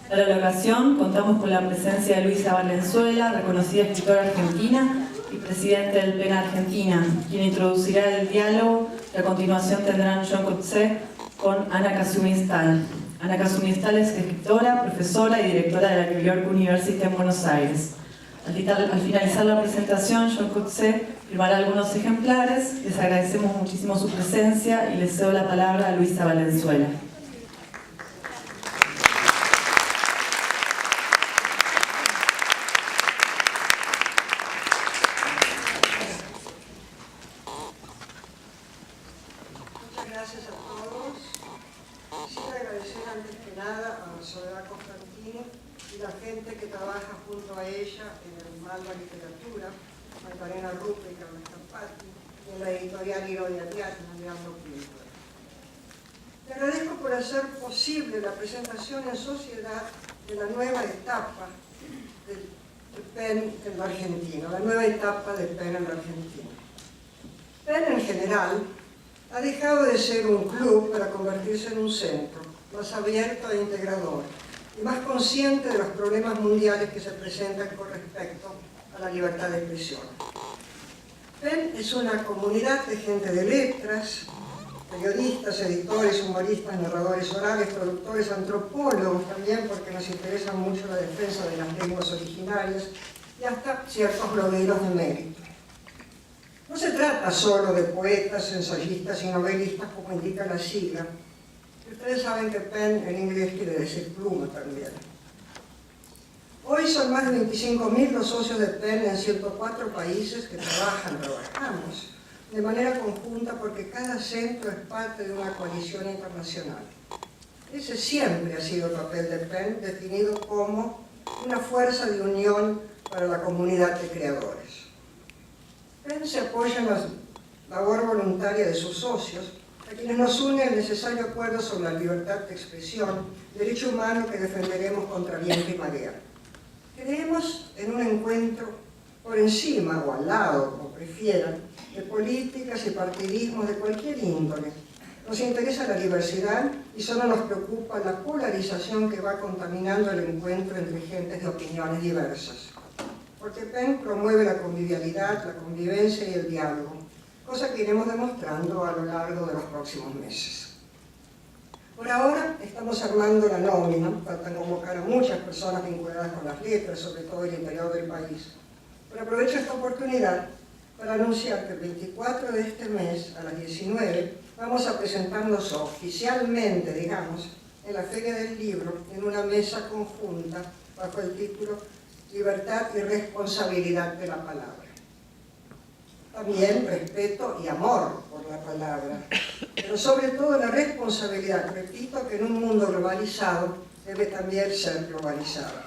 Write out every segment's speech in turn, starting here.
Para la ocasión contamos con la presencia de Luisa Valenzuela, reconocida escritora argentina y presidente del PEN Argentina, quien introducirá el diálogo que a continuación tendrán John Coetzee con Ana Casumistal. Ana Casumistal es escritora, profesora y directora de la New York University en Buenos Aires. Al finalizar la presentación, John Coetzee firmará algunos ejemplares. Les agradecemos muchísimo su presencia y les cedo la palabra a Luisa Valenzuela. Le agradezco por hacer posible la presentación en sociedad de la nueva etapa del PEN en la Argentina, la nueva etapa del PEN en la Argentina. PEN en general ha dejado de ser un club para convertirse en un centro más abierto e integrador y más consciente de los problemas mundiales que se presentan con respecto a la libertad de expresión. PEN es una comunidad de gente de letras, periodistas, editores, humoristas, narradores orales, productores, antropólogos también, porque nos interesa mucho la defensa de las lenguas originarias, y hasta ciertos blogueros de mérito. No se trata solo de poetas, ensayistas y novelistas, como indica la sigla. Ustedes saben que PEN en inglés quiere decir pluma también. Hoy son más de 25.000 los socios de PEN en 104 países que trabajamos de manera conjunta porque cada centro es parte de una coalición internacional. Ese siempre ha sido el papel de PEN, definido como una fuerza de unión para la comunidad de creadores. PEN se apoya en la labor voluntaria de sus socios, a quienes nos une el necesario acuerdo sobre la libertad de expresión, derecho humano que defenderemos contra viento y marea. Creemos en un encuentro por encima o al lado, como prefieran, de políticas y partidismos de cualquier índole. Nos interesa la diversidad y solo nos preocupa la polarización que va contaminando el encuentro entre gentes de opiniones diversas. Porque PEN promueve la convivialidad, la convivencia y el diálogo, cosa que iremos demostrando a lo largo de los próximos meses. Por ahora estamos armando la nómina, faltan convocar a muchas personas vinculadas con las letras, sobre todo el interior del país. Pero aprovecho esta oportunidad para anunciar que el 24 de este mes, a las 19, vamos a presentarnos oficialmente, digamos, en la Feria del Libro, en una mesa conjunta bajo el título Libertad y Responsabilidad de la Palabra. También respeto y amor por la palabra, pero sobre todo la responsabilidad, repito, que en un mundo globalizado debe también ser globalizada.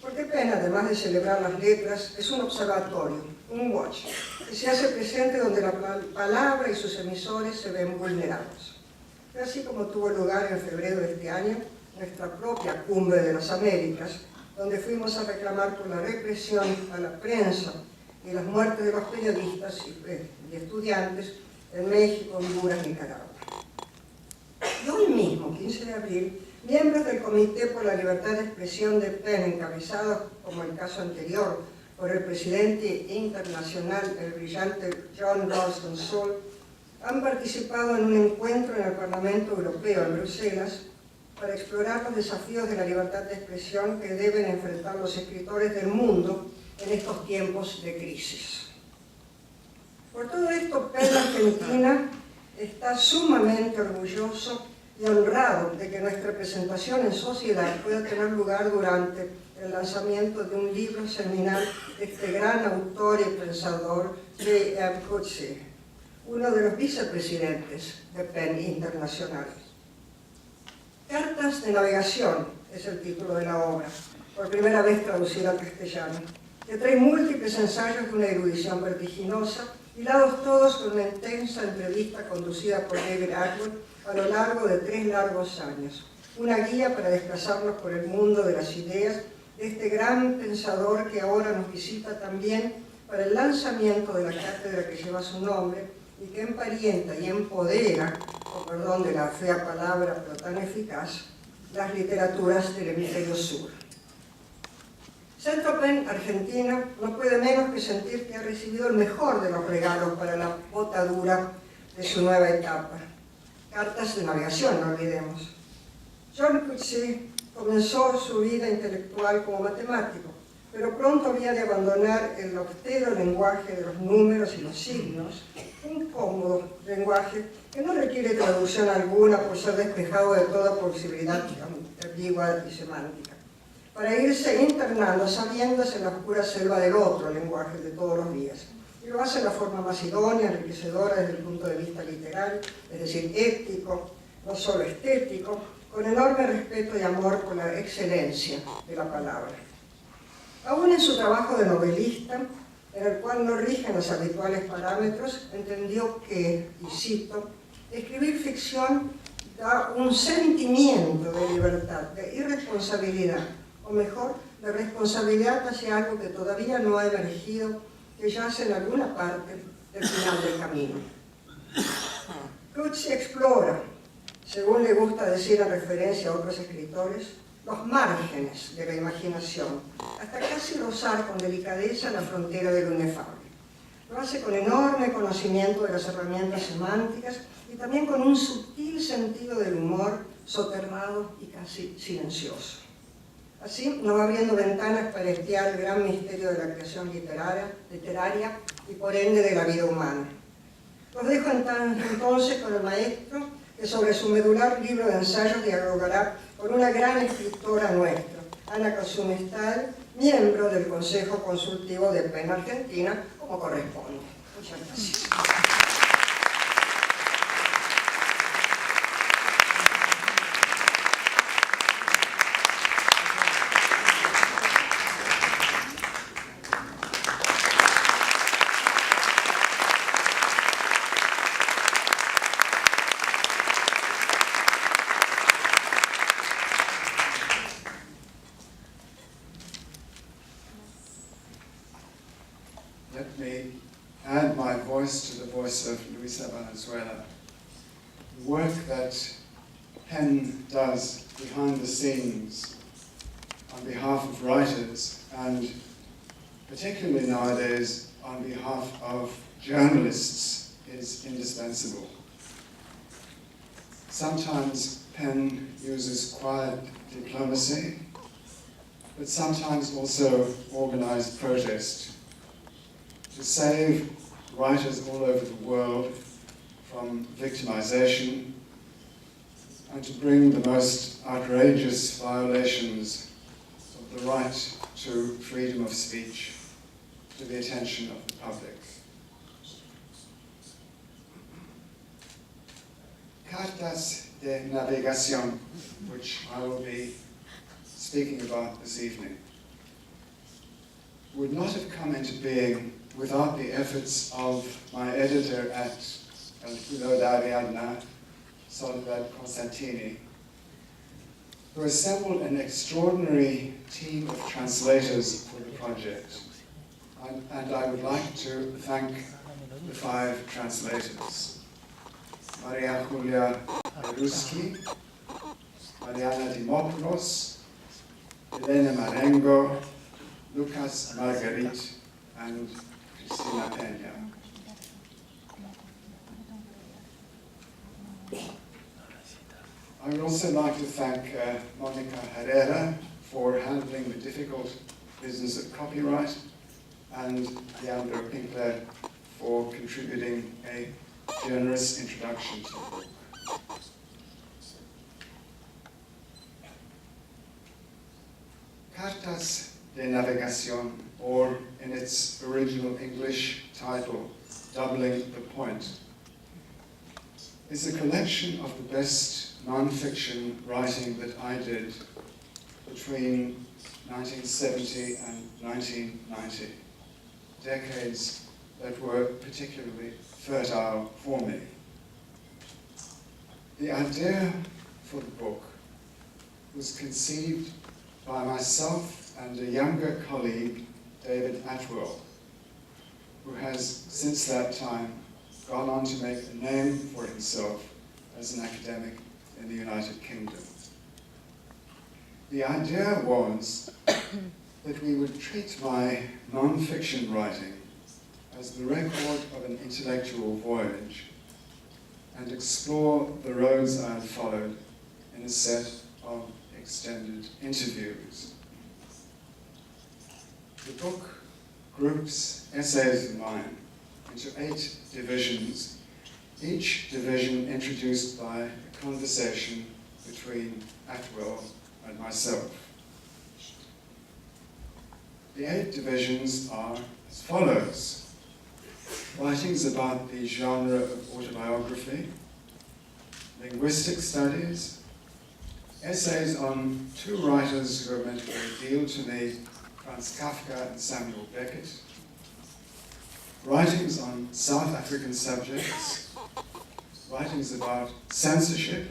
Porque PEN, además de celebrar las letras, es un observatorio, un watch, que se hace presente donde la palabra y sus emisores se ven vulnerados. Así como tuvo lugar en febrero de este año, nuestra propia Cumbre de las Américas, donde fuimos a reclamar por la represión a la prensa y las muertes de los periodistas y estudiantes en México, Honduras, Nicaragua. Y hoy mismo, 15 de abril, miembros del Comité por la Libertad de Expresión de PEN, encabezados, como el caso anterior, por el presidente internacional, el brillante John Ralston Saul, han participado en un encuentro en el Parlamento Europeo en Bruselas para explorar los desafíos de la libertad de expresión que deben enfrentar los escritores del mundo en estos tiempos de crisis. Por todo esto, PEN Argentina está sumamente orgulloso y honrado de que nuestra presentación en sociedad pueda tener lugar durante el lanzamiento de un libro seminal de este gran autor y pensador, Coetzee, uno de los vicepresidentes de PEN Internacional. Cartas de Navegación es el título de la obra, por primera vez traducida al castellano, que trae múltiples ensayos de una erudición vertiginosa, hilados todos con una intensa entrevista conducida por David Atwood a lo largo de 3 largos años. Una guía para desplazarnos por el mundo de las ideas de este gran pensador que ahora nos visita también para el lanzamiento de la cátedra que lleva su nombre y que emparienta y empodera, con perdón de la fea palabra pero tan eficaz, las literaturas del hemisferio sur. Centropen, Argentina, no puede menos que sentir que ha recibido el mejor de los regalos para la botadura de su nueva etapa. Cartas de navegación, no olvidemos. Coetzee comenzó su vida intelectual como matemático, pero pronto había de abandonar el austero lenguaje de los números y los signos, un cómodo lenguaje que no requiere traducción alguna por ser despejado de toda posibilidad ambigua y semántica, para irse internando, sabiéndose en la oscura selva del otro lenguaje de todos los días. Y lo hace de la forma más idónea, enriquecedora desde el punto de vista literario, es decir, ético, no solo estético, con enorme respeto y amor por la excelencia de la palabra. Aún en su trabajo de novelista, en el cual no rigen los habituales parámetros, entendió que, y cito, escribir ficción da un sentimiento de libertad, de irresponsabilidad, o mejor, de responsabilidad hacia algo que todavía no ha emergido, que yace en alguna parte del final del camino. Coetzee explora, según le gusta decir en referencia a otros escritores, los márgenes de la imaginación, hasta casi rozar con delicadeza la frontera de lo inefable. Lo hace con enorme conocimiento de las herramientas semánticas y también con un sutil sentido del humor soterrado y casi silencioso. Así nos va abriendo ventanas para espiar el gran misterio de la creación literaria y por ende de la vida humana. Los dejo entonces con el maestro, que sobre su medular libro de ensayos dialogará con una gran escritora nuestra, Ana Casunestal, miembro del Consejo Consultivo de PEN Argentina, como corresponde. Muchas gracias. Let me add my voice to the voice of Luisa Valenzuela. The work that PEN does behind the scenes on behalf of writers, and particularly nowadays on behalf of journalists, is indispensable. Sometimes PEN uses quiet diplomacy, but sometimes also organized protest to save writers all over the world from victimization and to bring the most outrageous violations of the right to freedom of speech to the attention of the public. Cartas de Navegacion, which I will be speaking about this evening, would not have come into being without the efforts of my editor at El Hilo d'Ariadna, Soledad Constantini, who assembled an extraordinary team of translators for the project. And I would like to thank the 5 translators: Maria Julia Peruski, Mariana Dimopoulos, Elena Marengo, Lucas Margarit, and Cristina Peña. I would also like to thank Monica Herrera for handling the difficult business of copyright, and Leandro Pinkler for contributing a generous introduction to the book. Cartas de Navegacion, or in its original English title, Doubling the Point, is a collection of the best non-fiction writing that I did between 1970 and 1990, decades that were particularly fertile for me. The idea for the book was conceived by myself and a younger colleague, David Atwell, who has since that time gone on to make a name for himself as an academic in the United Kingdom. the idea was that we would treat my non-fiction writing as the record of an intellectual voyage and explore the roads I had followed in a set of extended interviews. The book groups essays of mine into 8 divisions, each division introduced by a conversation between Atwell and myself. The 8 divisions are as follows: writings about the genre of autobiography, linguistic studies, essays on 2 writers who have meant a great deal to me, Franz Kafka and Samuel Beckett, writings on South African subjects, writings about censorship,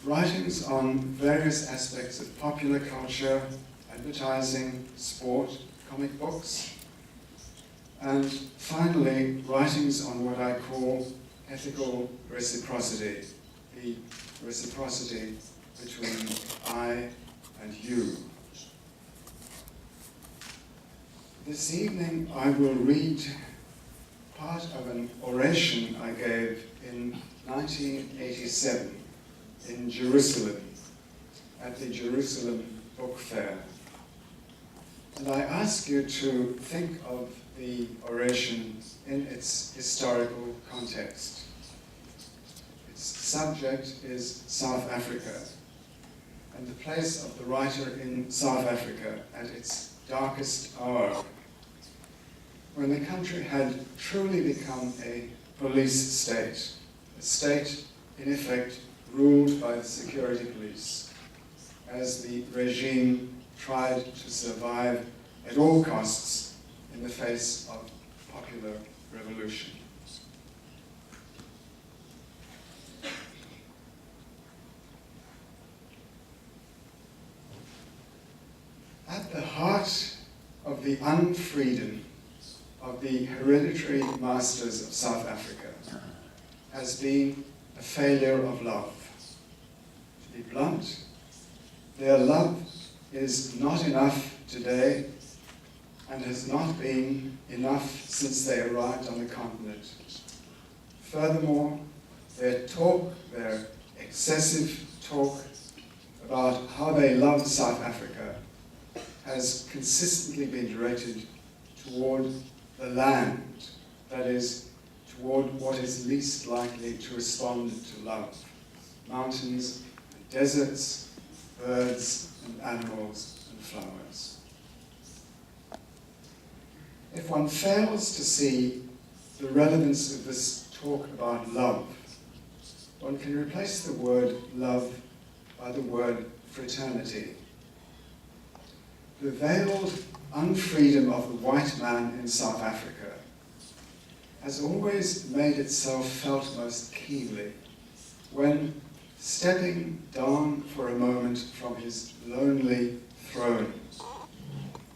writings on various aspects of popular culture, advertising, sport, comic books, and finally, writings on what I call ethical reciprocity, the reciprocity between I and you. This evening I will read part of an oration I gave in 1987 in Jerusalem, at the Jerusalem Book Fair. And I ask you to think of the oration in its historical context. Its subject is South Africa, and the place of the writer in South Africa at its darkest hour, when the country had truly become a police state, a state in effect ruled by the security police, as the regime tried to survive at all costs in the face of popular revolution. At the heart of the unfreedom of the hereditary masters of South Africa has been a failure of love. To be blunt, their love is not enough today and has not been enough since they arrived on the continent. Furthermore, their talk, their excessive talk about how they love South Africa has consistently been directed toward the land, that is, toward what is least likely to respond to love: mountains and deserts, birds and animals and flowers. If one fails to see the relevance of this talk about love, one can replace the word love by the word fraternity. The veiled unfreedom of the white man in South Africa has always made itself felt most keenly when, stepping down for a moment from his lonely throne,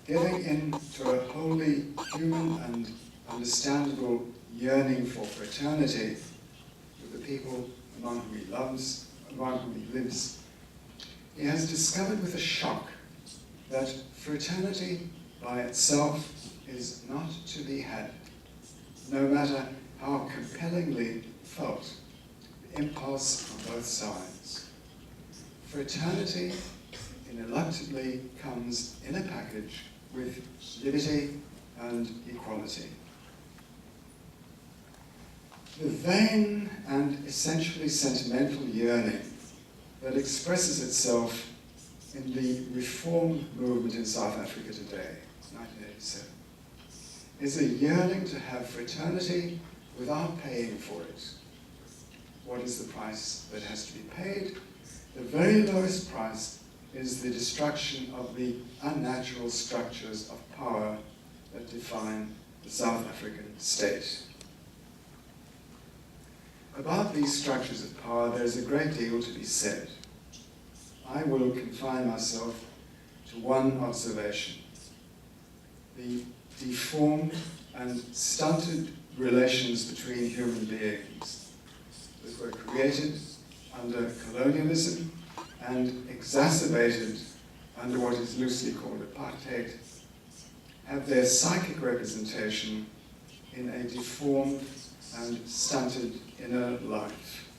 giving in to a wholly human and understandable yearning for fraternity with the people among whom he lives, he has discovered with a shock that fraternity by itself is not to be had, no matter how compellingly felt the impulse on both sides. Fraternity ineluctably comes in a package with liberty and equality. The vain and essentially sentimental yearning that expresses itself in the reform movement in South Africa today, 1987, is a yearning to have fraternity without paying for it. What is the price that has to be paid? The very lowest price is the destruction of the unnatural structures of power that define the South African state. About these structures of power, there is a great deal to be said. I will confine myself to one observation: the deformed and stunted relations between human beings that were created under colonialism and exacerbated under what is loosely called apartheid, have their psychic representation in a deformed and stunted inner life.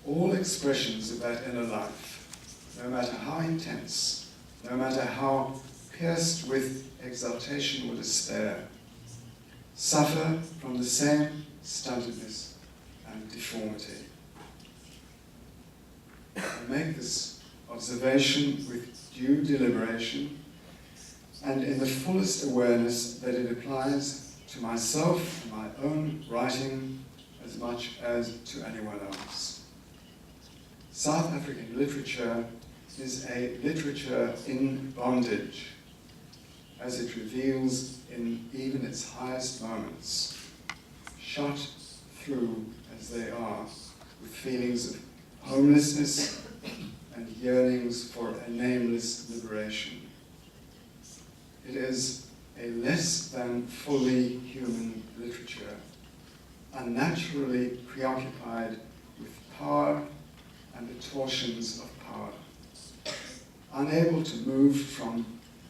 All expressions of that inner life, no matter how intense, no matter how pierced with exaltation or despair, suffer from the same stuntedness and deformity. I make this observation with due deliberation and in the fullest awareness that it applies to myself and my own writing as much as to anyone else. South African literature is a literature in bondage, as it reveals in even its highest moments, shot through as they are with feelings of homelessness and yearnings for a nameless liberation. It is a less than fully human literature, unnaturally preoccupied with power and the torsions of power, unable to move from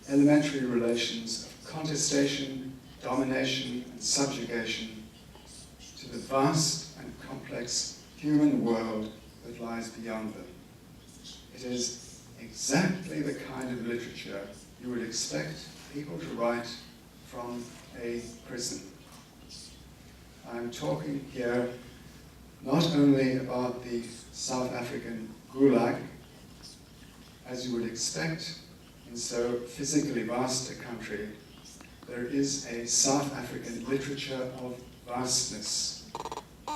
elementary relations of contestation, domination, and subjugation to the vast and complex human world that lies beyond them. It is exactly the kind of literature you would expect people to write from a prison. I'm talking here not only about the South African Gulag, as you would expect in so physically vast a country, there is a South African literature of vastness.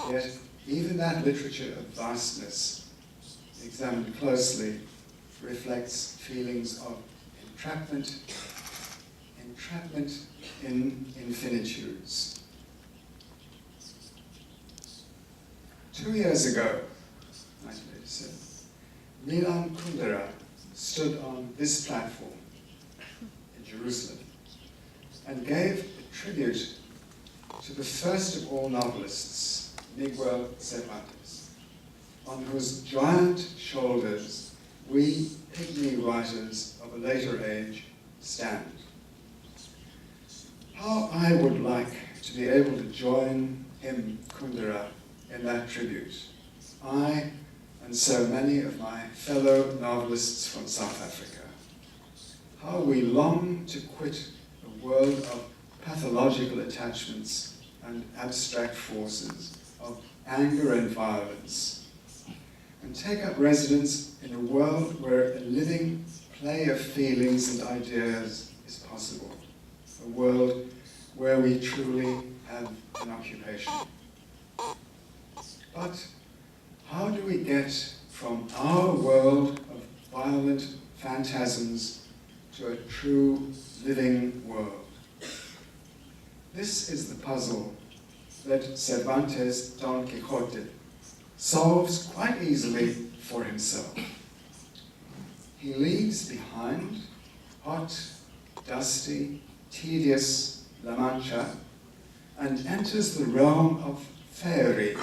Yet even that literature of vastness, examined closely, reflects feelings of entrapment in infinitudes. 2 years ago, 1987, Milan Kundera stood on this platform in Jerusalem and gave a tribute to the first of all novelists, Miguel Cervantes, on whose giant shoulders we pygmy writers of a later age stand. How I would like to be able to join him, Kundera, in that tribute. I and so many of my fellow novelists from South Africa. How we long to quit a world of pathological attachments and abstract forces, of anger and violence, and take up residence in a world where a living play of feelings and ideas is possible, a world where we truly have an occupation. But how do we get from our world of violent phantasms to a true living world? This is the puzzle that Cervantes' Don Quixote solves quite easily for himself. He leaves behind hot, dusty, tedious La Mancha and enters the realm of fairy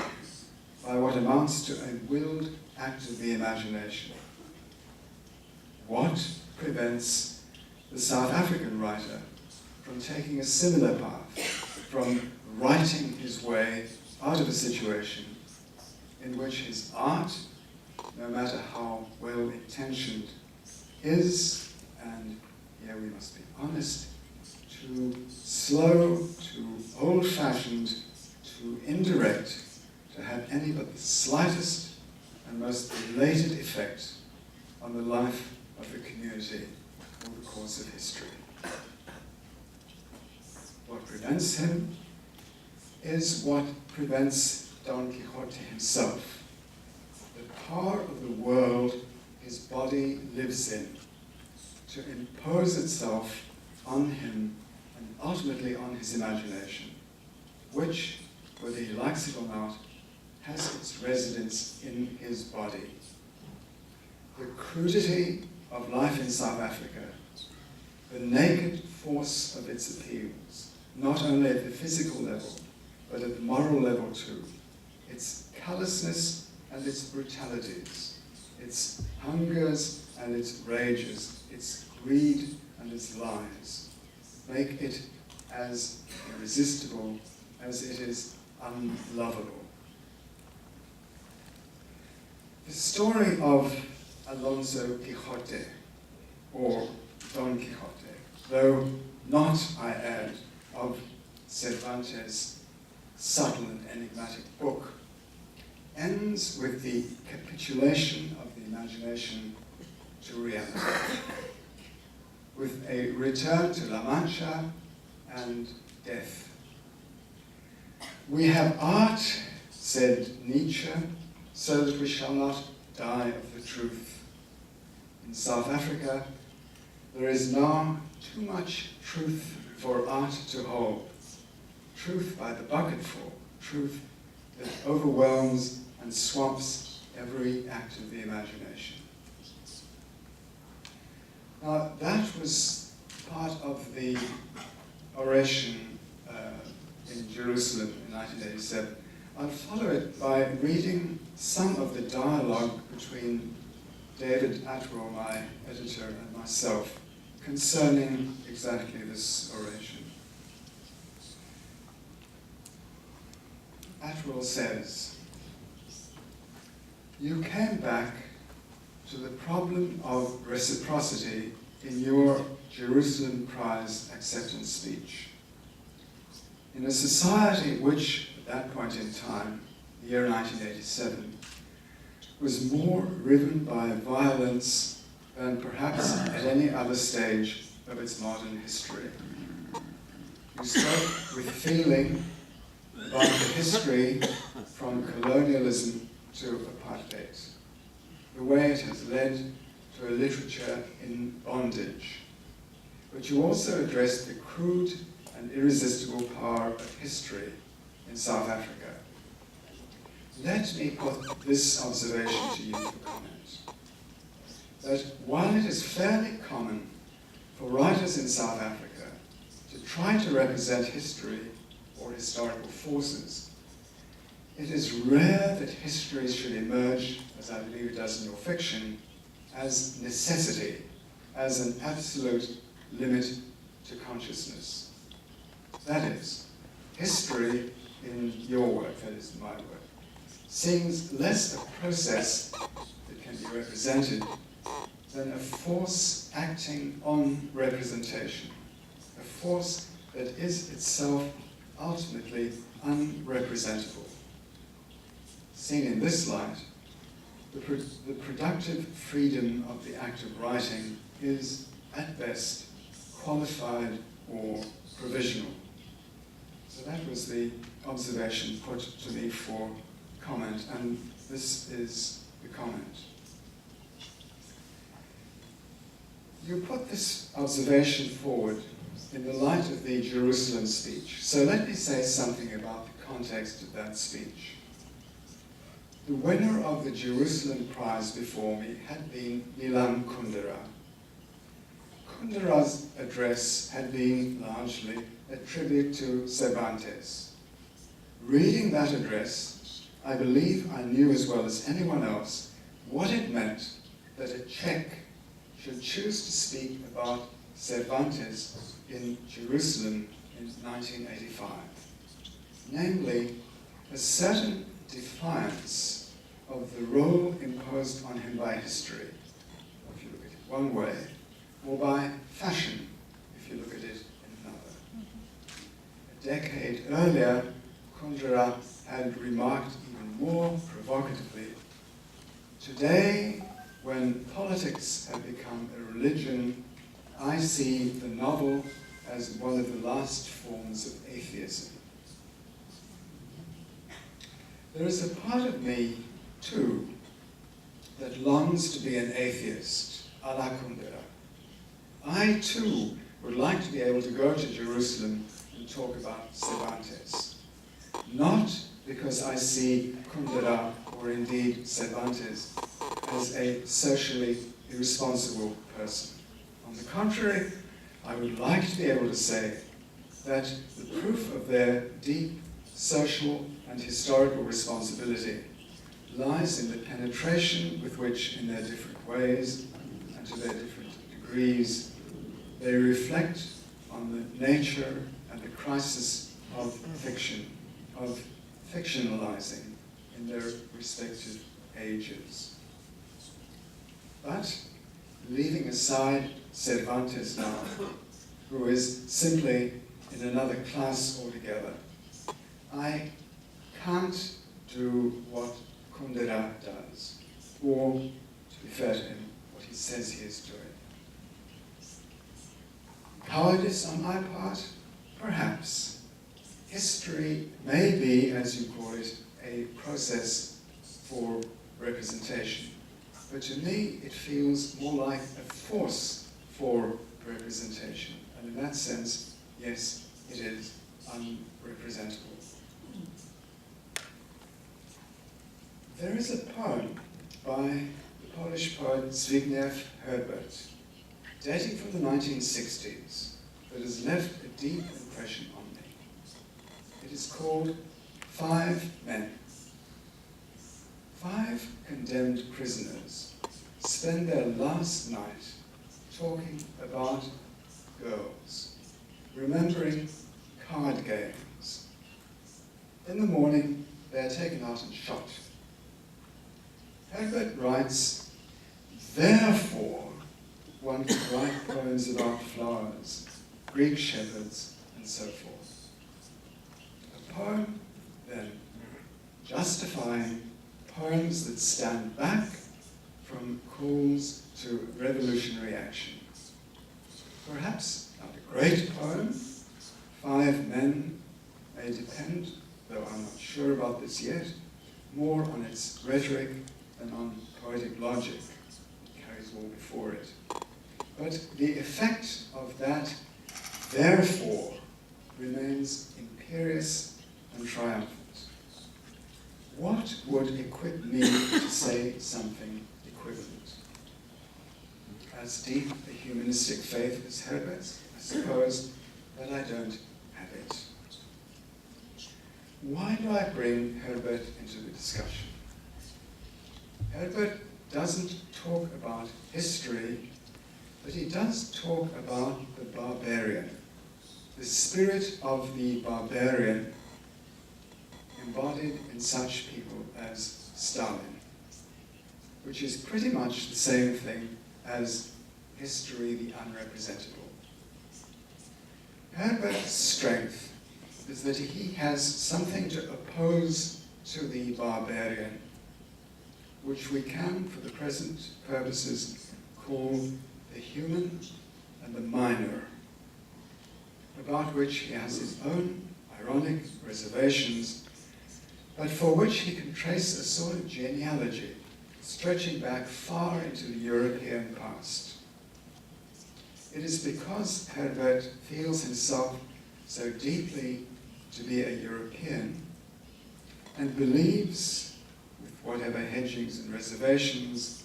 by what amounts to a willed act of the imagination. What prevents the South African writer from taking a similar path, from writing his way out of a situation in which his art, no matter how well-intentioned, is, and here we must be honest, too slow, too old-fashioned, too indirect to have any but the slightest and most belated effect on the life of the community over the course of history. What prevents him is what prevents Don Quixote himself, the power of the world his body lives in, to impose itself on him and ultimately on his imagination, which, whether he likes it or not, has its residence in his body. The crudity of life in South Africa, the naked force of its appeals, not only at the physical level, but at the moral level too, its callousness and its brutalities, its hungers and its rages, its greed and its lies. Make it as irresistible as it is unlovable. The story of Alonso Quixote, or Don Quixote, though not, I add, of Cervantes' subtle and enigmatic book, ends with the capitulation of the imagination to reality, with a return to La Mancha and death. We have art, said Nietzsche, so that we shall not die of the truth. In South Africa, there is now too much truth for art to hold. Truth by the bucketful, truth that overwhelms and swamps every act of the imagination. Now, that was part of the oration in Jerusalem in 1987. I'll follow it by reading some of the dialogue between David Atwell, my editor, and myself concerning exactly this oration. Atwell says, "You came back to the problem of reciprocity in your Jerusalem Prize acceptance speech. In a society which, at that point in time, the year 1987, was more riven by violence than perhaps at any other stage of its modern history. You spoke with feeling about the history from colonialism to apartheid, the way it has led to a literature in bondage. But you also addressed the crude and irresistible power of history in South Africa. Let me put this observation to you for comment, that while it is fairly common for writers in South Africa to try to represent history or historical forces, it is rare that history should emerge, as I believe it does in your fiction, as necessity, as an absolute limit to consciousness. That is, history in your work, that is in my work, seems less a process that can be represented than a force acting on representation, a force that is itself ultimately unrepresentable. Seen in this light, the productive freedom of the act of writing is, at best, qualified or provisional. So that was the observation put to me for comment, and this is the comment. You put this observation forward in the light of the Jerusalem speech. So let me say something about the context of that speech. The winner of the Jerusalem Prize before me had been Milan Kundera. Kundera's address had been largely a tribute to Cervantes. Reading that address, I believe I knew as well as anyone else what it meant that a Czech should choose to speak about Cervantes in Jerusalem in 1985. Namely, a certain defiance of the role imposed on him by history, if you look at it one way, or by fashion, if you look at it in another. A decade earlier, Kundera had remarked even more provocatively, "Today, when politics have become a religion, I see the novel as one of the last forms of atheism." There is a part of me, too, that longs to be an atheist, a la Kundera. I, too, would like to be able to go to Jerusalem and talk about Cervantes. Not because I see Kundera, or indeed Cervantes, as a socially irresponsible person. On the contrary, I would like to be able to say that the proof of their deep social and historical responsibility lies in the penetration with which, in their different ways and to their different degrees, they reflect on the nature and the crisis of fiction, of fictionalizing in their respective ages. But, leaving aside Cervantes now, who is simply in another class altogether, I can't do what Kundera does, or, to be fair to him, what he says he is doing. Cowardice on my part? Perhaps. History may be, as you call it, a process for representation. But to me, it feels more like a force for representation. And in that sense, yes, it is unrepresentable. There is a poem by the Polish poet Zbigniew Herbert, dating from the 1960s, that has left a deep impression on me. It is called 5 Men. 5 condemned prisoners spend their last night talking about girls, remembering card games. In the morning, they are taken out and shot. Herbert writes, therefore, one could write poems about flowers, Greek shepherds, and so forth. A poem, then, justifying poems that stand back from calls to revolutionary action. Perhaps not a great poem, 5 Men may depend, though I'm not sure about this yet, more on its rhetoric than on poetic logic. It carries all before it. But the effect of that, therefore, remains imperious and triumphant. What would equip me to say something equivalent? As deep a humanistic faith as Herbert's, I suppose, but I don't have it. Why do I bring Herbert into the discussion? Herbert doesn't talk about history, but he does talk about the barbarian, the spirit of the barbarian embodied in such people as Stalin, which is pretty much the same thing as history the unrepresentable. Herbert's strength is that he has something to oppose to the barbarian, which we can, for the present purposes, call the human and the minor, about which he has his own ironic reservations, but for which he can trace a sort of genealogy stretching back far into the European past. It is because Herbert feels himself so deeply to be a European and believes, with whatever hedgings and reservations,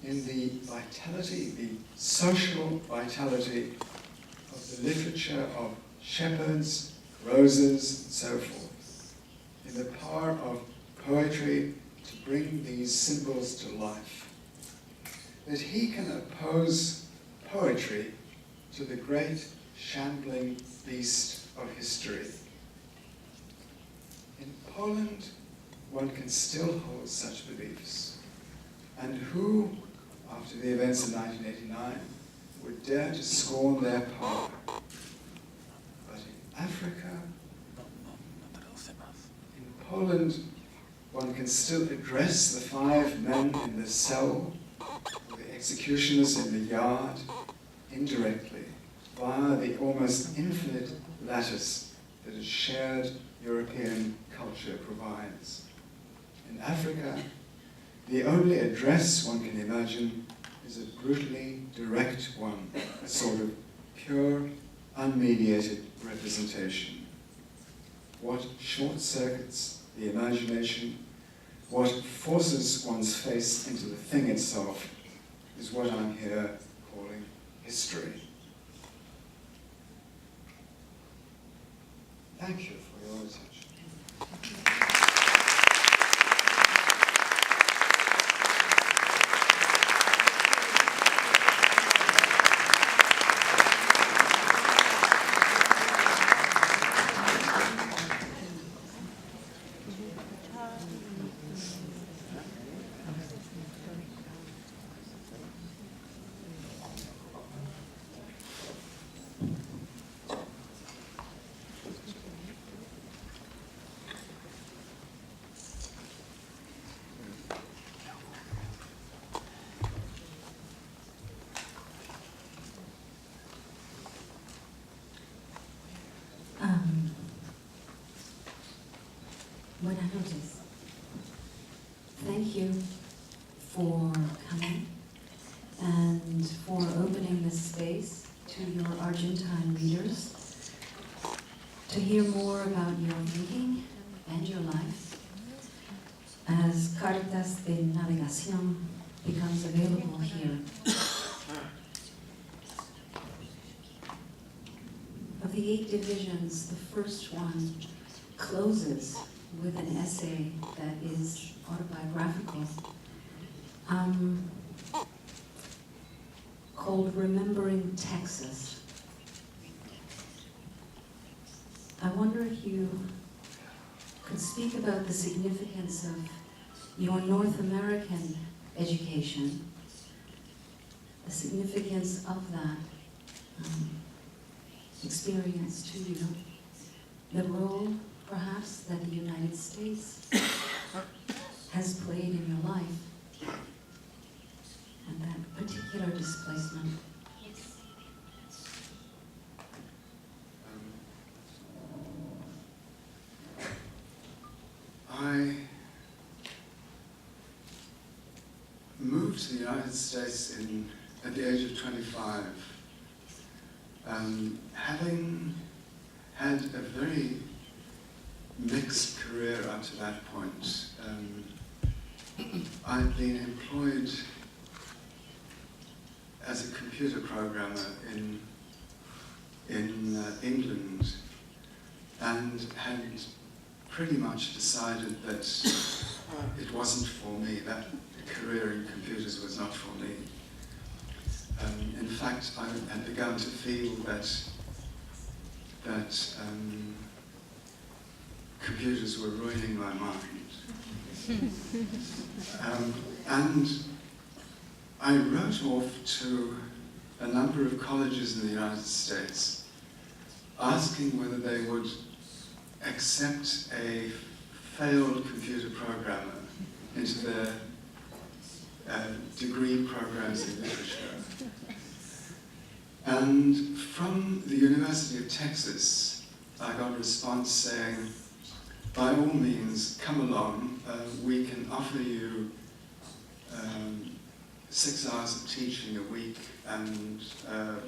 in the vitality, the social vitality of the literature of shepherds, roses, and so forth, in the power of poetry to bring these symbols to life, that he can oppose poetry to the great shambling beast of history. In Poland, one can still hold such beliefs, and who, after the events of 1989, would dare to scorn their power? But in Africa, in Poland, one can still address the 5 men in the cell, or the executioners in the yard, indirectly, via the almost infinite lattice that a shared European culture provides. In Africa, the only address one can imagine is a brutally direct one, a sort of pure, unmediated representation. What short-circuits the imagination, what forces one's face into the thing itself, is what I'm here calling history. Thank you for your attention. Buenas noches. Thank you for coming and for opening this space to your Argentine readers to hear more about your thinking and your life as Cartas de Navegacion becomes available here. Of the 8 divisions, the first one closes with an essay that is autobiographical, called Remembering Texas. I wonder if you could speak about the significance of your North American education, the significance of that experience to you, the role perhaps that the United States has played in your life, and that particular displacement. I moved to the United States at the age of 25, having had a very mixed career up to that point. I'd been employed as a computer programmer in England, and had pretty much decided that it wasn't for me, that career in computers was not for me. In fact, I had begun to feel that computers were ruining my mind. And I wrote off to a number of colleges in the United States, asking whether they would accept a failed computer programmer into their degree programs in literature. And from the University of Texas, I got a response saying, by all means, come along, we can offer you 6 hours of teaching a week, and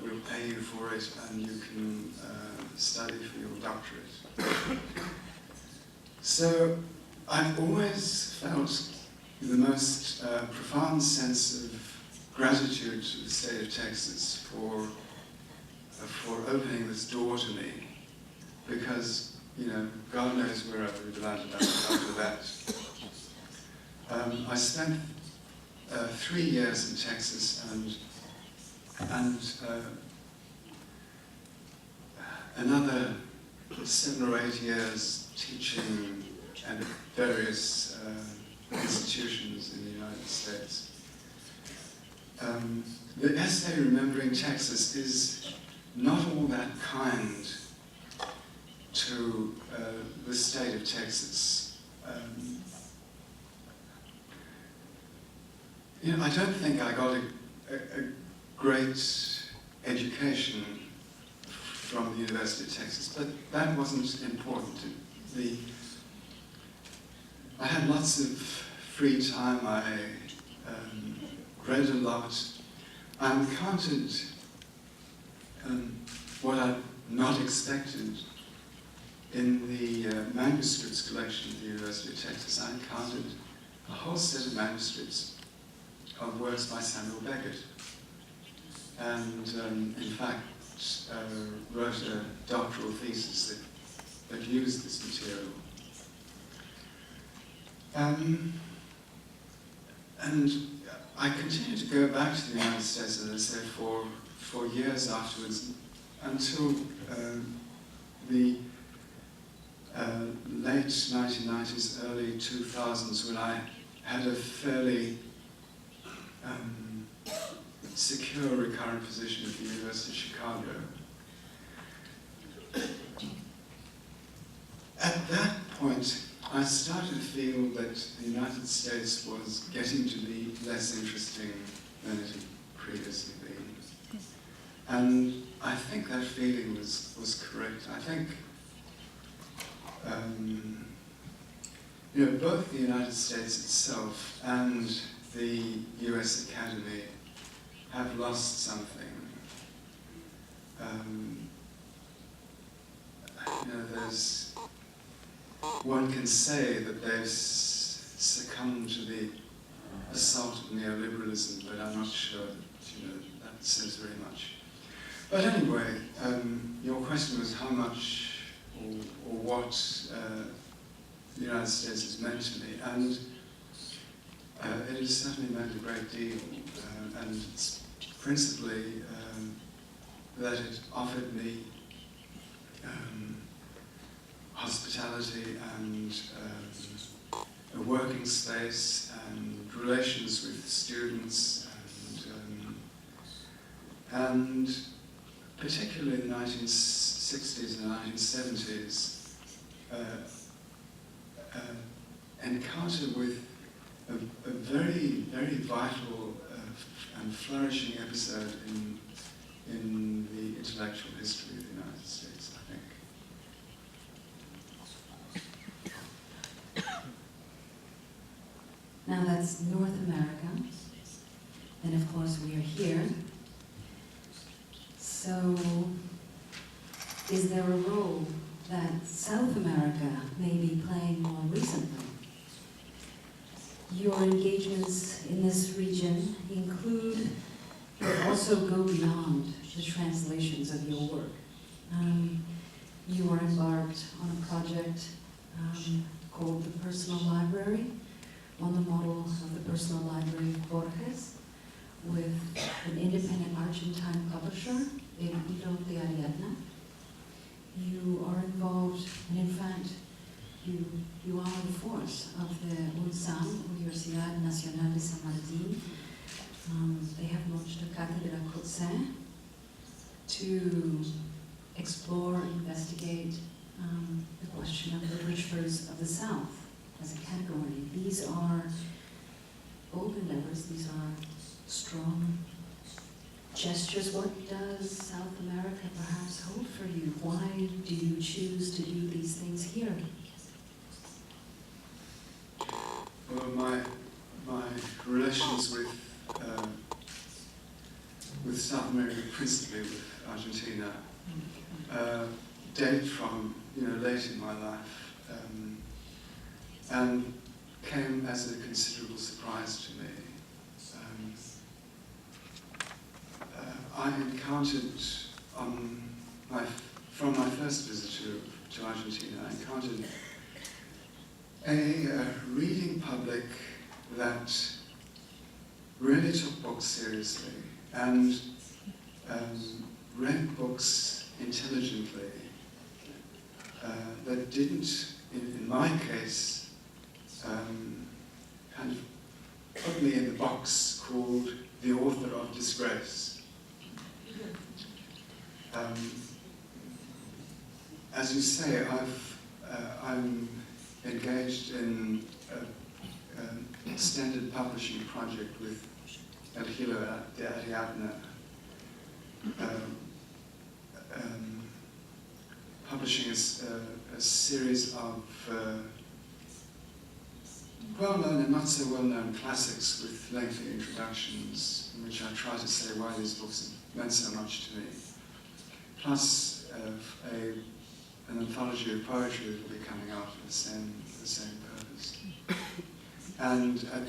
we'll pay you for it, and you can study for your doctorate. So I've always felt the most profound sense of gratitude to the state of Texas for opening this door to me, because, you know, God knows where I would have landed up after that. I spent 3 years in Texas and another 7 or 8 years teaching at various institutions in the United States. The essay Remembering Texas is not all that kind to the state of Texas. You know, I don't think I got a great education from the University of Texas, but that wasn't important. I had lots of free time. I read a lot. I encountered what I'd not expected in the manuscripts collection at the University of Texas. I encountered a whole set of manuscripts of works by Samuel Beckett, and in fact wrote a doctoral thesis that used this material. And I continued to go back to the United States, as I said, for years afterwards, until the late 1990s, early 2000s, when I had a fairly secure recurrent position at the University of Chicago. At that point, I started to feel that the United States was getting to be less interesting than it had previously been. And I think that feeling was correct. I think you know, both the United States itself and the US Academy have lost something. You know, one can say that they've succumbed to the assault of neoliberalism, but I'm not sure that, you know, that says very much. But anyway, your question was how much or what the United States has meant to me, and it has certainly meant a great deal, and it's principally that it offered me hospitality and a working space and relations with students and particularly in the 1960s and 1970s, encounter with a very, very vital and flourishing episode in the intellectual history of the United States, I think. Now that's North America, and of course we are here. So, is there a role that South America may be playing more recently? Your engagements in this region include, but also go beyond the translations of your work. You are embarked on a project called the Personal Library, on the model of the Personal Library of Borges, with an independent Argentine publisher, Navegacion de Ariadna. You are involved, and in fact, you are the force of the UNSAM, Universidad Nacional de San Martín. They have launched a Cátedra Coetzee to explore, investigate the question of literatures of the South as a category. These are bold endeavors, these are strong gestures. What does South America perhaps hold for you? Why do you choose to do these things here? Well, my relations with South America, principally with Argentina, date from, you know, late in my life, and came as a considerable surprise to me. I encountered from my first visit to Argentina, I encountered a reading public that really took books seriously and read books intelligently, that didn't, in my case, kind of put me in the box called the author of disgrace. As you say, I'm engaged in an extended publishing project with Navegacion de Ariadna, publishing a series of well-known and not so well-known classics with lengthy introductions, in which I try to say why these books meant so much to me, plus an anthology of poetry that will be coming out for the same purpose. And at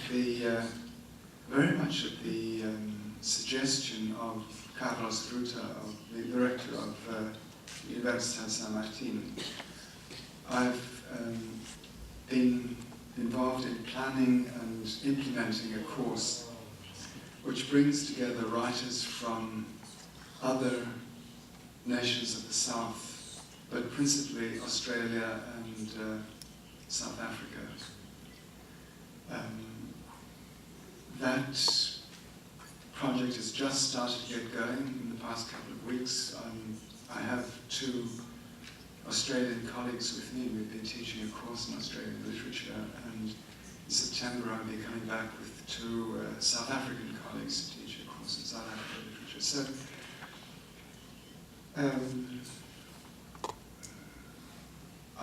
very much at the suggestion of Carlos, the director of Universidad San Martín, I've been involved in planning and implementing a course which brings together writers from other nations of the South, but principally Australia and South Africa. That project has just started to get going in the past couple of weeks. I have 2 Australian colleagues with me. We've been teaching a course in Australian literature, and in September I'll be coming back with 2 South African colleagues to teach a course in South African literature. So,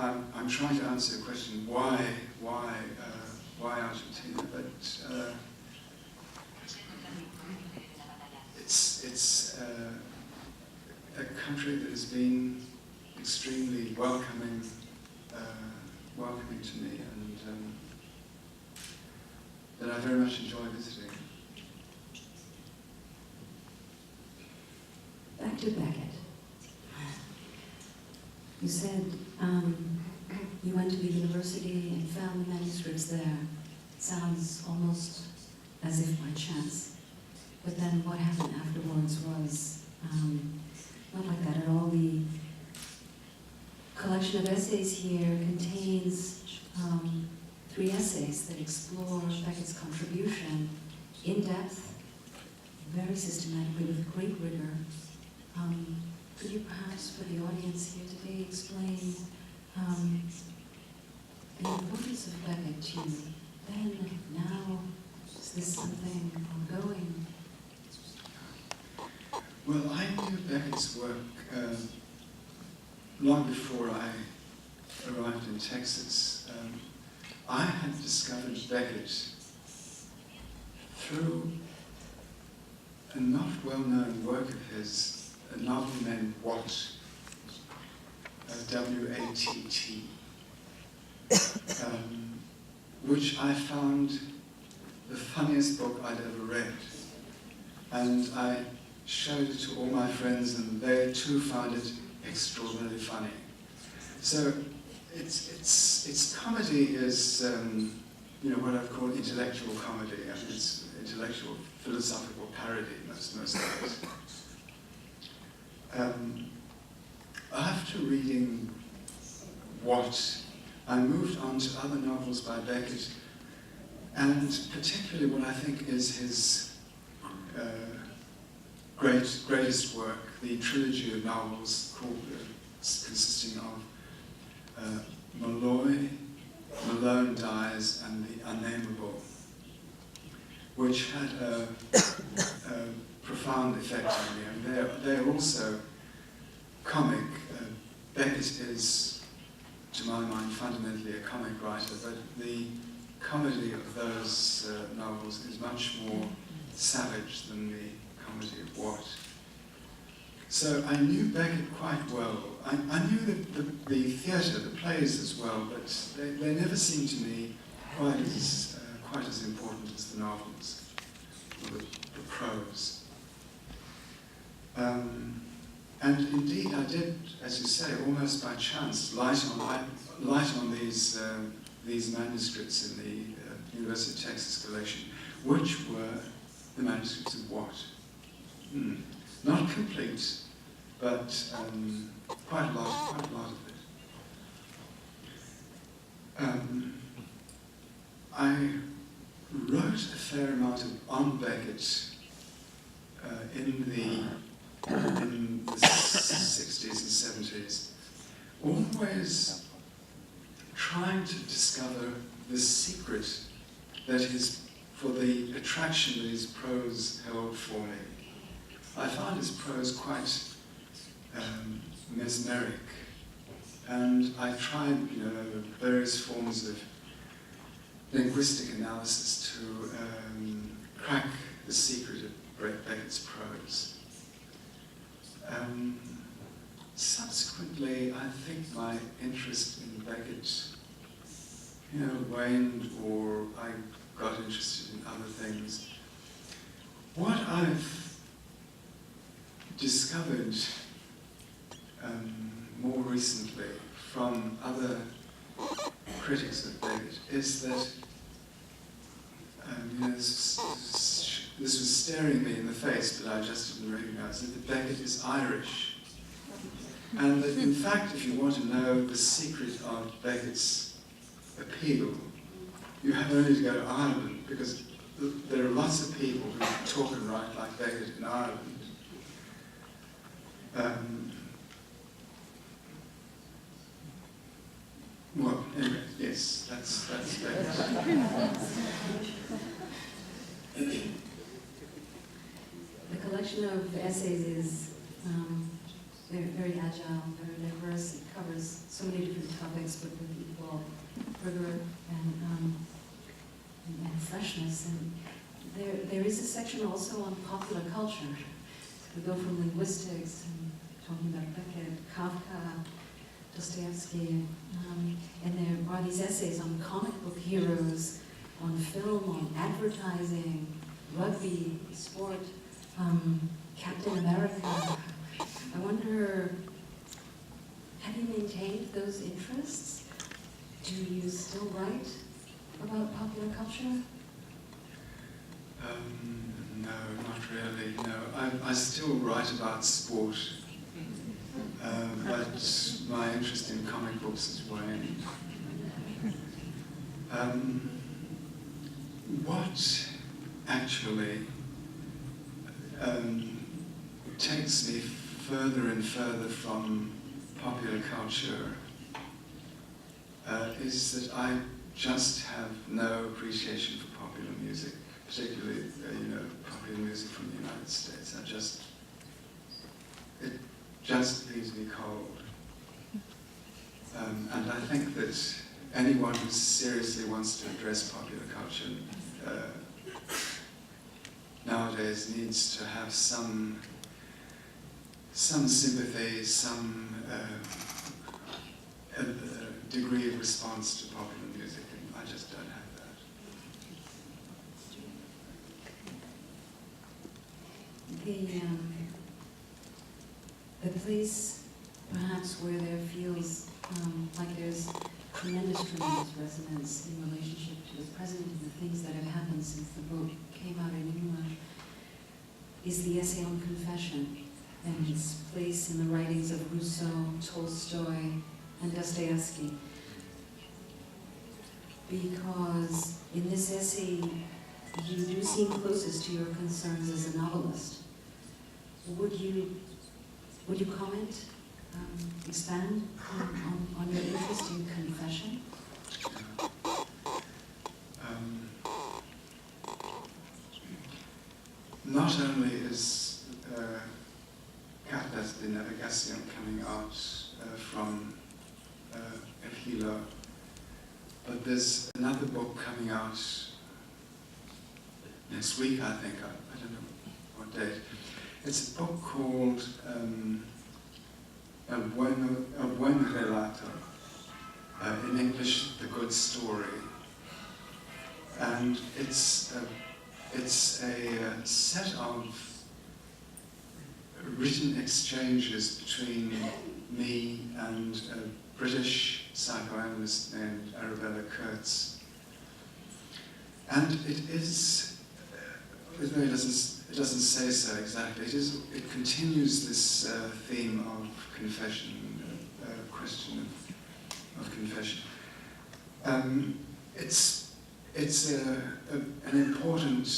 I'm trying to answer your question, why Argentina? But it's a country that has been extremely welcoming to me, and that I very much enjoy visiting. Back to Beckett. You said you went to the university and found the manuscripts there. Sounds almost as if by chance. But then what happened afterwards was not like that at all. The collection of essays here contains 3 essays that explore Beckett's contribution in depth, very systematically, with great rigor. Could you perhaps, for the audience here today, explain the importance of Beckett to you then, now? Is this something ongoing? Well, I knew Beckett's work long before I arrived in Texas. I had discovered Beckett through a not well-known work of his, a novel named What, W-A-T-T, which I found the funniest book I'd ever read. And I showed it to all my friends, and they too found it extraordinarily funny. So its comedy is, what I'd call intellectual comedy. I mean, it's intellectual, philosophical parody most of it. After reading What, I moved on to other novels by Beckett, and particularly what I think is his greatest work, the trilogy of novels consisting of Malloy, Malone Dies, and The Unnameable, which had a profound effect on me. And they're also comic. Beckett is, to my mind, fundamentally a comic writer, but the comedy of those novels is much more savage than the comedy of What. So I knew Beckett quite well. I knew the theatre, the plays as well, but they never seemed to me quite as important as the novels, or the prose. And indeed, I did, as you say, almost by chance, light on these manuscripts in the University of Texas collection, which were the manuscripts of What. Not complete, but quite a lot of it. I wrote a fair amount on Beckett in the 60s and 70s, always trying to discover the secret for the attraction that his prose held for me. I found his prose quite mesmeric, and I tried, various forms of linguistic analysis to crack the secret of Beckett's prose. Subsequently, I think my interest in Beckett, waned, or I got interested in other things. What I've discovered more recently from other critics of Beckett is that this was staring me in the face, but I just didn't recognize it, that Beckett is Irish. And that, in fact, if you want to know the secret of Beckett's appeal, you have only to go to Ireland, because there are lots of people who talk and write like Beckett in Ireland. Well, anyway, yes, that's Beckett. The collection of essays is very agile, very diverse. It covers so many different topics, but with equal rigor and freshness. And there is a section also on popular culture. We go from linguistics and talking about Beckett, Kafka, Dostoevsky, and there are these essays on comic book heroes, on film, on advertising, rugby, sport, Captain America. I wonder, have you maintained those interests? Do you still write about popular culture? No, not really, no. I still write about sport, but my interest in comic books is waning. What actually takes me further and further from popular culture is that I just have no appreciation for popular music, particularly popular music from the United States. It just leaves me cold. And I think that anyone who seriously wants to address popular culture nowadays needs to have some sympathy, some degree of response to popular music, and I just don't have that. The place, perhaps, where there feels like there's tremendous resonance in relationship to the present and the things that have happened since the book came out in English, is the essay on confession and its place in the writings of Rousseau, Tolstoy, and Dostoevsky. Because in this essay, you do seem closest to your concerns as a novelist. Would you comment, expand on your interest in confession? Not only is Cartas de Navegacion coming out from Hilo, but there's another book coming out next week, I think. I don't know what date. It's a book called El Buen Relato, in English, The Good Story. And it's a set of written exchanges between me and a British psychoanalyst named Arabella Coetzee. And it is, although it doesn't say so exactly, it continues this theme of confession, question of confession. It's an important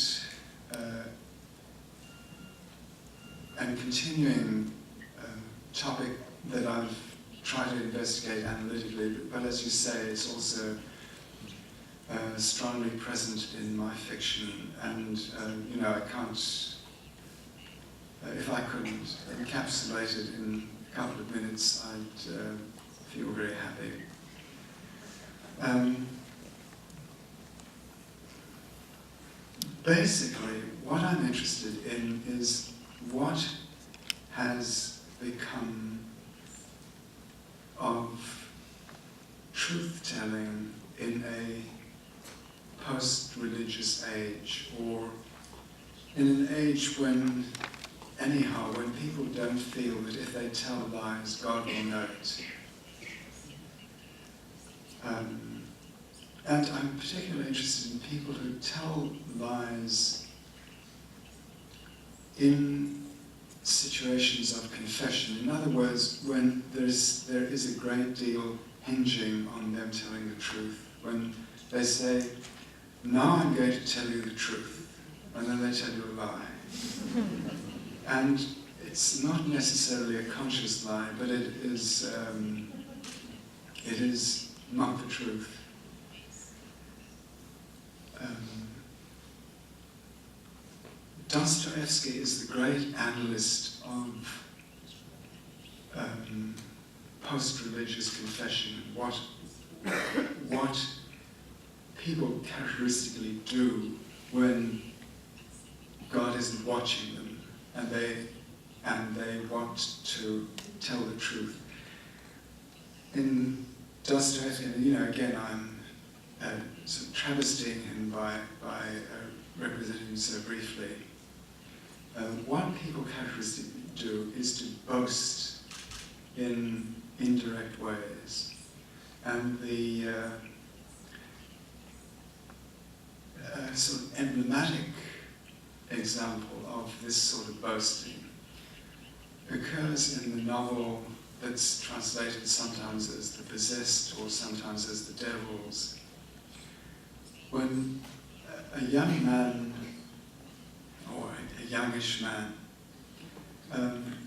and continuing topic that I've tried to investigate analytically, but as you say, it's also strongly present in my fiction, and I can't, if I couldn't encapsulate it in a couple of minutes, I'd feel very happy. Basically, what I'm interested in is what has become of truth-telling in a post-religious age, or in an age when, anyhow, when people don't feel that if they tell lies, God will know it. And I'm particularly interested in people who tell lies in situations of confession. In other words, when there is a great deal hinging on them telling the truth. When they say, now I'm going to tell you the truth, and then they tell you a lie. And it's not necessarily a conscious lie, but it is not the truth. Dostoevsky is the great analyst of post-religious confession, what people characteristically do when God isn't watching them and they want to tell the truth. In Dostoevsky, again, I'm sort of travestying him by representing him so briefly. What people characteristically do is to boast in indirect ways. And the sort of emblematic example of this sort of boasting occurs in the novel that's translated sometimes as The Possessed or sometimes as The Devils, when a young man, or a youngish man,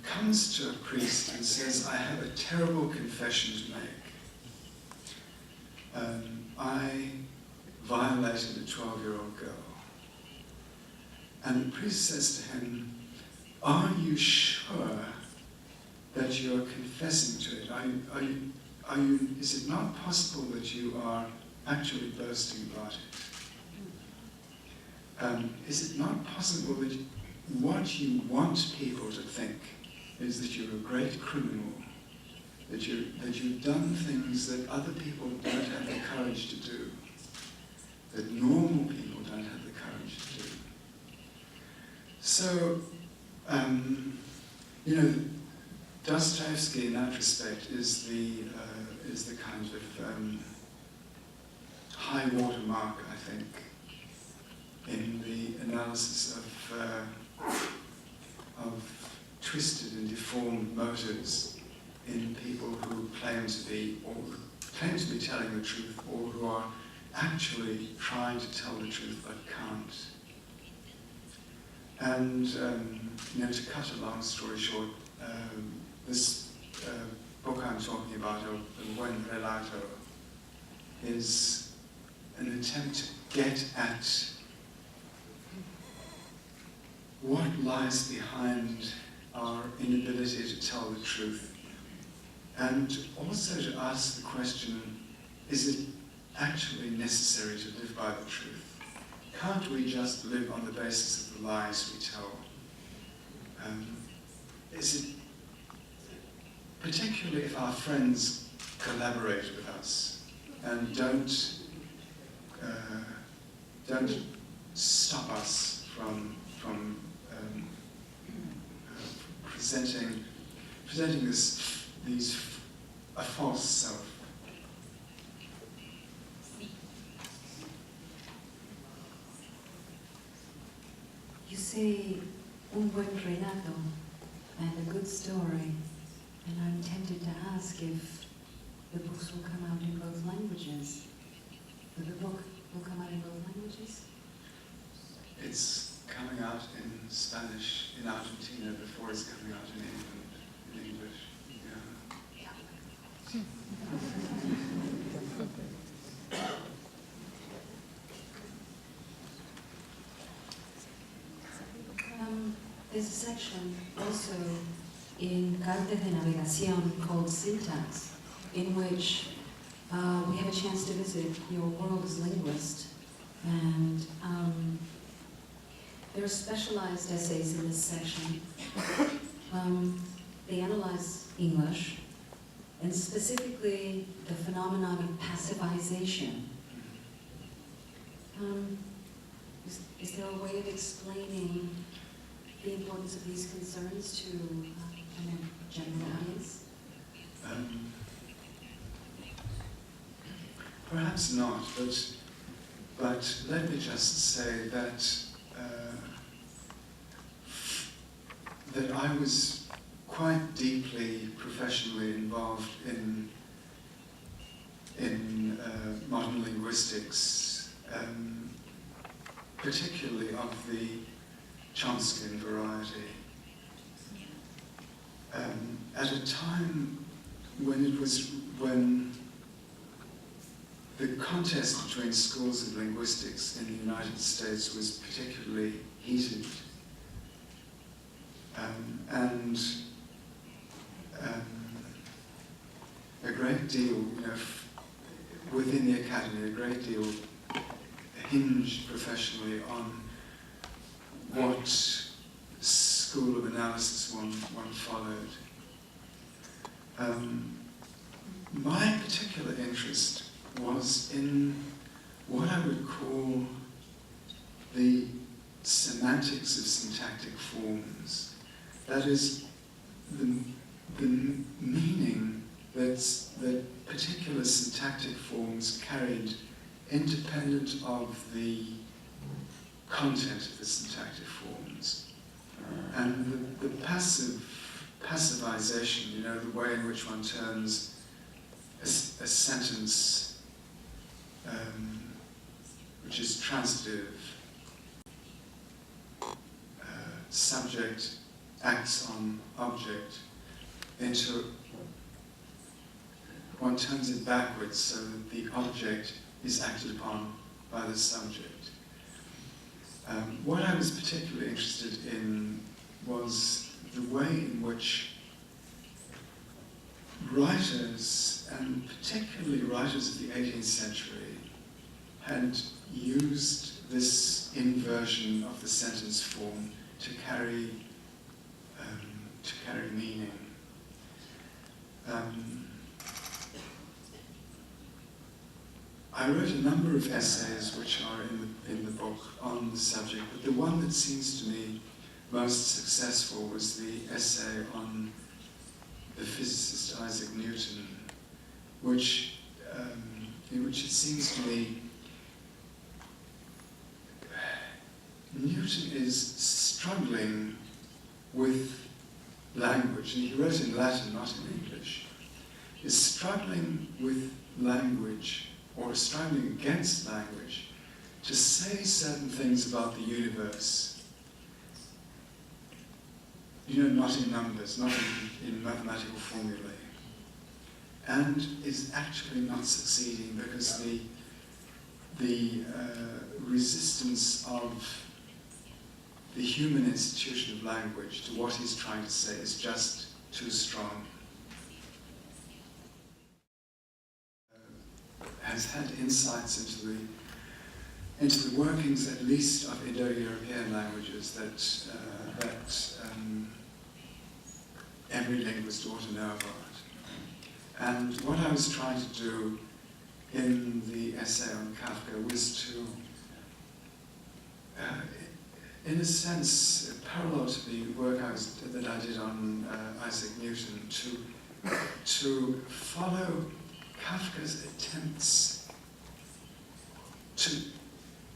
comes to a priest and says, I have a terrible confession to make. I violated a 12-year-old girl. And the priest says to him, are you sure that you're confessing to it? Is it not possible that you are actually boasting about it? Is it not possible that what you want people to think is that you're a great criminal, that you've done things that other people don't have the courage to do, that normal people don't have the courage to do? So, Dostoevsky in that respect is the kind of high water mark, I think, in the analysis of twisted and deformed motives in people who claim to be telling the truth, or who are actually trying to tell the truth but can't. And to cut a long story short, this book I'm talking about, El Buen Relato, is an attempt to get at what lies behind our inability to tell the truth, and also to ask the question, is it actually necessary to live by the truth? Can't we just live on the basis of the lies we tell? Is it, particularly if our friends collaborate with us and don't stop us from presenting a false self? You say un buen relato and a good story, and I'm tempted to ask if the books will come out in both languages. The book will come out in both languages? It's coming out in Spanish in Argentina before it's coming out in England in English. Yeah. There's a section also in Cartas de Navegacion called Syntax, in which we have a chance to visit your world as linguist. And there are specialized essays in this section. They analyze English, and specifically the phenomenon of passivization. Is there a way of explaining the importance of these concerns to a more general audience? Perhaps not, but let me just say that that I was quite deeply professionally involved in modern linguistics, particularly of the Chomskyan variety, at a time when the contest between schools of linguistics in the United States was particularly heated, great deal, within the academy, a great deal hinged professionally on what school of analysis one followed. My particular interest was in what I would call the semantics of syntactic forms. That is, the meaning that particular syntactic forms carried independent of the content of the syntactic forms. And the passivization, the way in which one turns a sentence which is transitive, subject acts on object, into one turns it backwards so that the object is acted upon by the subject. What I was particularly interested in was the way in which writers, and particularly writers of the 18th century, had used this inversion of the sentence form to carry meaning. I wrote a number of essays which are in the book on the subject, but the one that seems to me most successful was the essay on the physicist Isaac Newton, in which it seems to me Newton is struggling with language, and he wrote in Latin, not in English, is struggling with language, or struggling against language, to say certain things about the universe. Not in numbers, not in mathematical formulae. And is actually not succeeding because the resistance of the human institution of language to what he's trying to say is just too strong. Has had insights into the workings, at least, of Indo-European languages that every linguist ought to know about. And what I was trying to do in the essay on Kafka was to, in a sense, parallel to the work that I did on Isaac Newton, to follow Kafka's attempts to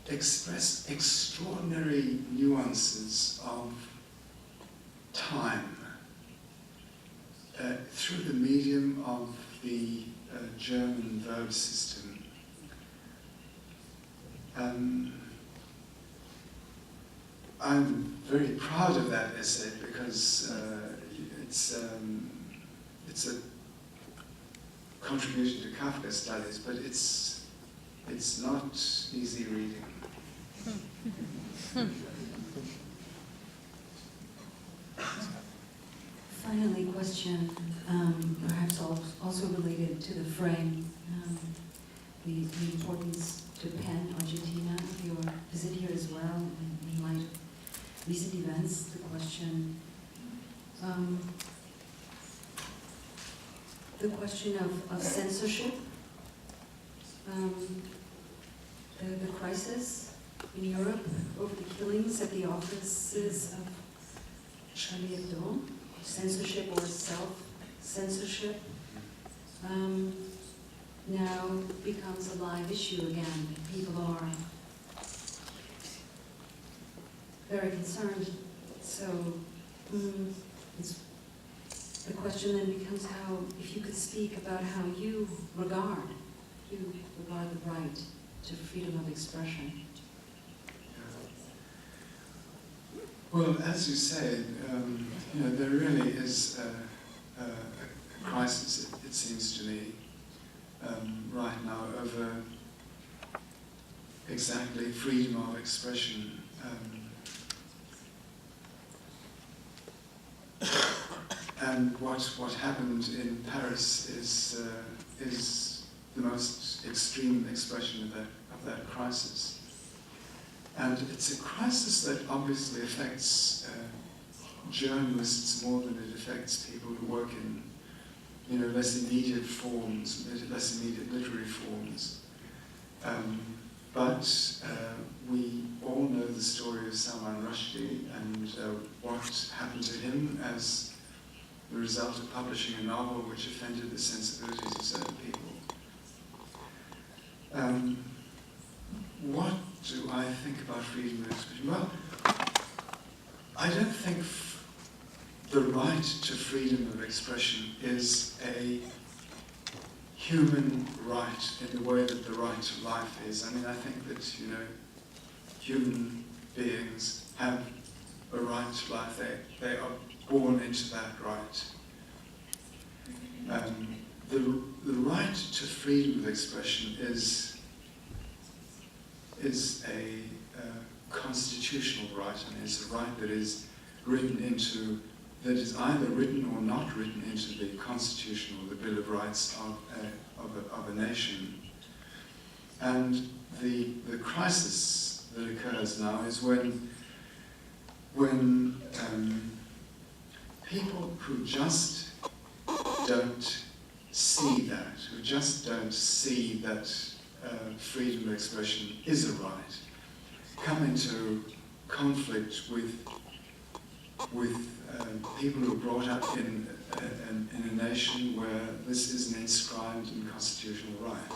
express extraordinary nuances of time through the medium of the German verb system. I'm very proud of that essay because it's a contribution to Kafka studies, but it's not easy reading. Finally, question, perhaps also related to the frame, the importance to PEN Argentina, your visit here as well, and in light of recent events, the question of censorship, the crisis in Europe over the killings at the offices of Charlie Hebdo, censorship or self-censorship, now becomes a live issue again. People are very concerned. So the question then becomes if you could speak about how you regard the right to freedom of expression. Well, as you say, there really is a crisis, it seems to me, right now over exactly freedom of expression. And what happened in Paris is the most extreme expression of that crisis. And it's a crisis that obviously affects journalists more than it affects people who work in, less immediate forms, less immediate literary forms. But we all know the story of Salman Rushdie and what happened to him as the result of publishing a novel which offended the sensibilities of certain people. What do I think about freedom of expression? Well, I don't think the right to freedom of expression is a human right in the way that the right to life is. I mean, I think that, human beings have a right to life. They are born into that right. The right to freedom of expression is a constitutional right. I mean, it's a right that is either written or not written into the Constitution or the Bill of Rights of a nation. And the crisis that occurs now is when people who just don't see that freedom of expression is a right, come into conflict with people who are brought up in a nation where this is an inscribed and constitutional right.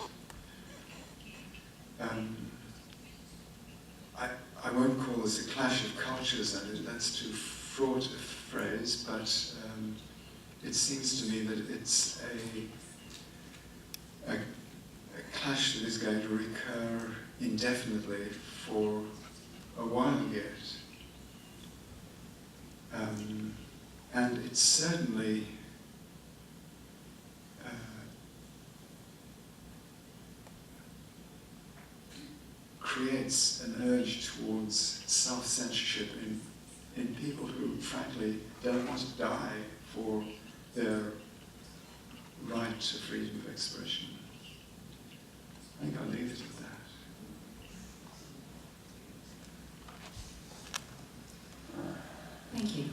I won't call this a clash of cultures, that's too fraught a phrase, but it seems to me that it's a clash that is going to recur indefinitely for a while yet. And it certainly creates an urge towards self-censorship in people who, frankly, don't want to die for their right to freedom of expression. I think I'll leave it at that. Thank you.